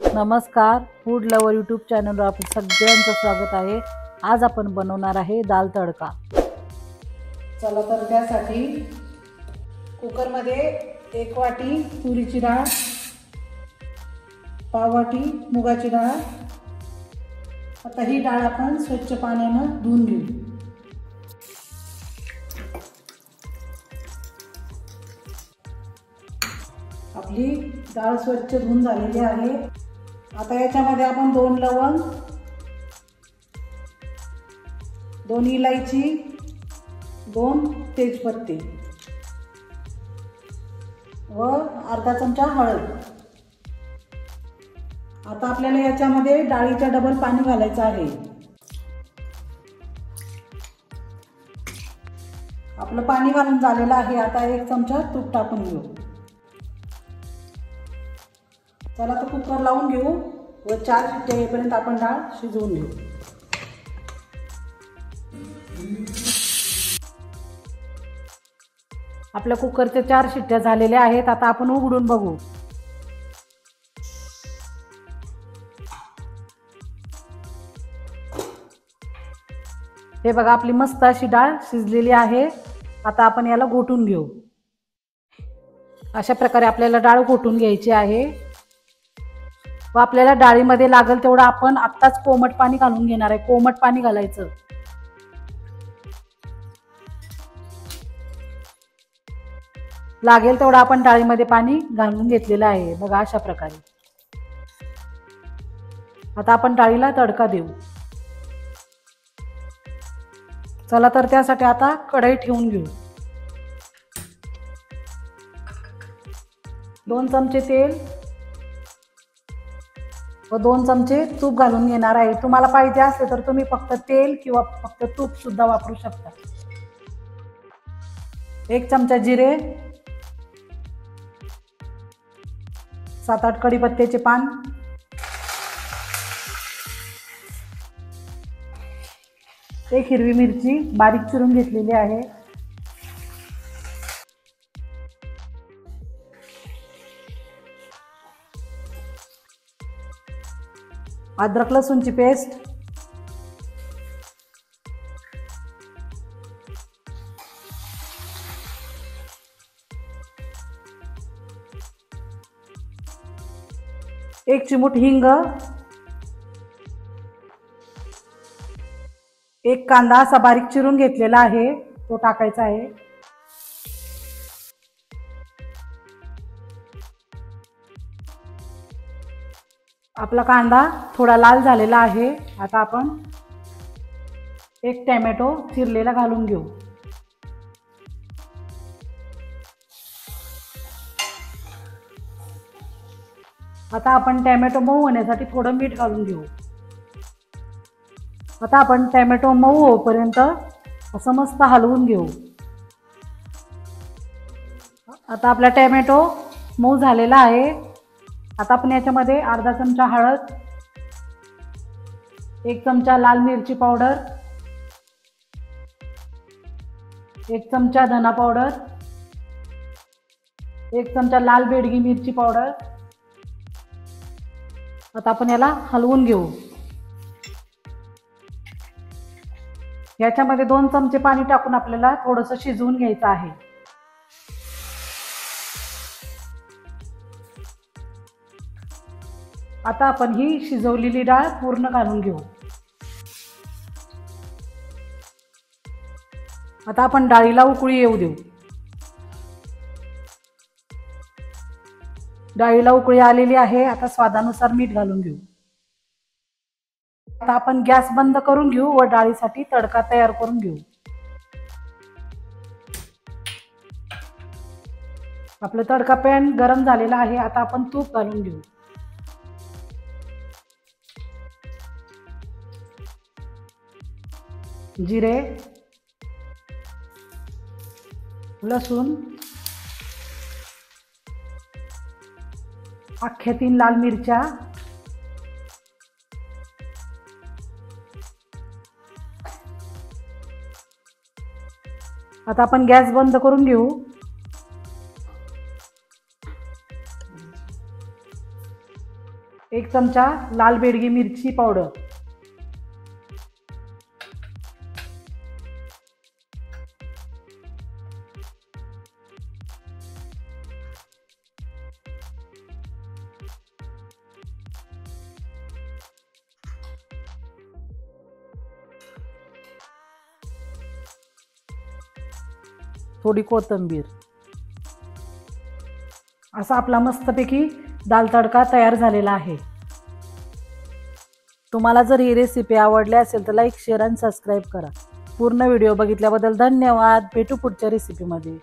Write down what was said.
नमस्कार, food lover YouTube चॅनलवर आपलं सगळ्यांचं स्वागत आहे। आज आपण बनवणार आहे दाल तडका। चला तर त्यासाठी कुकरमध्ये 1 वाटी तुरीची डाळ, पाव वाटी मुगाची डाळ। आता ही डाळ आपण स्वच्छ पाण्याने धुवून घेऊ। आपली डाळ स्वच्छ धुवून झालेली आहे। आता याच्यामध्ये आपण 2 लवंग, 2 इलायची, 2 तेजपत्ते व अर्धा चमचा हळद। आता आपल्याला याच्यामध्ये डाळीच्या डबल पाणी घालायचं आहे। आपलं पाणी घालून झालेलं आहे। आता 1 चमचा तूप टाकून घेऊ। चला तर कुकर लावून घेऊ व 4 शिट्ट्या येईपर्यंत आपण डाळ शिजवून घेऊ। आपल्या कुकरच्या 4 शिट्ट्या झालेल्या आहेत। आता आपण उघडून बघू। हे बघा, आपली मस्त अशी डाळ शिजलेली आहे। आता आपण याला घोटून घेऊ। अशा प्रकारे आपल्याला डाळ घोटून घ्यायची आहे व आपल्याला डाळीमध्ये लागेल तेवढं आपण आत्ताच कोमट पाणी घालून घेणार आहे। कोमट पाणी घालायचं। लागेल तेवढं आपण डाळीमध्ये पाणी घालून घेतलेलं आहे बघा, अशा प्रकारे। आता आपण डाळीला तडका देऊ। चला तर त्यासाठी आता कढई ठेवून घेऊ। 2 चमचे तेल व 2 चमचे तूप घालून घेणार आहे। तुम्हाला पाहिजे असेल तर तुम्ही फक्त तेल किंवा फक्त तूप सुद्धा वापरू शकता। 1 चमचा जिरे, 7-8 कढीपत्त्याचे पान, 1 हिरवी मिरची बारीक चिरून घेतलेली आहे, अद्रक लसूणची पेस्ट, एक चिमूट हिंग, 1 कांदा असा बारीक चिरून घेतलेला आहे तो टाकायचा आहे। आपला कांदा थोडा लाल झालेला आहे। आता आपण 1 टोमॅटो चिरलेला घालून घेऊ। आता आपण टोमॅटो मऊ होण्यासाठी थोडं मीठ घालून घेऊ। आता आपण टोमॅटो मऊ होईपर्यंत असं मस्त हलवून घेऊ। आता आपला टोमॅटो मऊ झालेला आहे। आता आपण याच्यामध्ये अर्धा चमचा हळद, 1 चमचा लाल मिरची पावडर, 1 चमचा धना पावडर, 1 चमचा लाल बेडगी मिरची पावडर। आता आपण याला हलवून घेऊ। याच्यामध्ये 2 चमचे पाणी टाकून आपल्याला थोडंसं शिजवून घ्यायचं आहे। आता आपण ही शिजवलेली डाळ पूर्ण घालून घेऊ। आता आपण डाळीला उकळी येऊ देऊ। डाळीला उकळी आलेली आहे। आता स्वादानुसार मीठ घालून घेऊ। आता आपण गॅस बंद करून घेऊ व डाळीसाठी तडका तयार करून घेऊ। आपलं तडका पॅन गरम झालेला आहे। आता आपण तूप घालून घेऊ। जिरे, लसूण, अख्ख्या 3 लाल मिरच्या, आता आपण गॅस बंद करून घेऊ। 1 चमचा लाल बेडगी मिरची पावडर, थोडी कोथिंबीर. असा आपला मस्तपैकी दाल तडका तयार झालेला आहे. तुम्हाला जर ही रेसिपी आवडली असेल तर लाईक, शेअर आणि सबस्क्राईब करा. पूर्ण व्हिडिओ बघितल्याबद्दल धन्यवाद. भेटू पुढच्या रेसिपीमध्ये.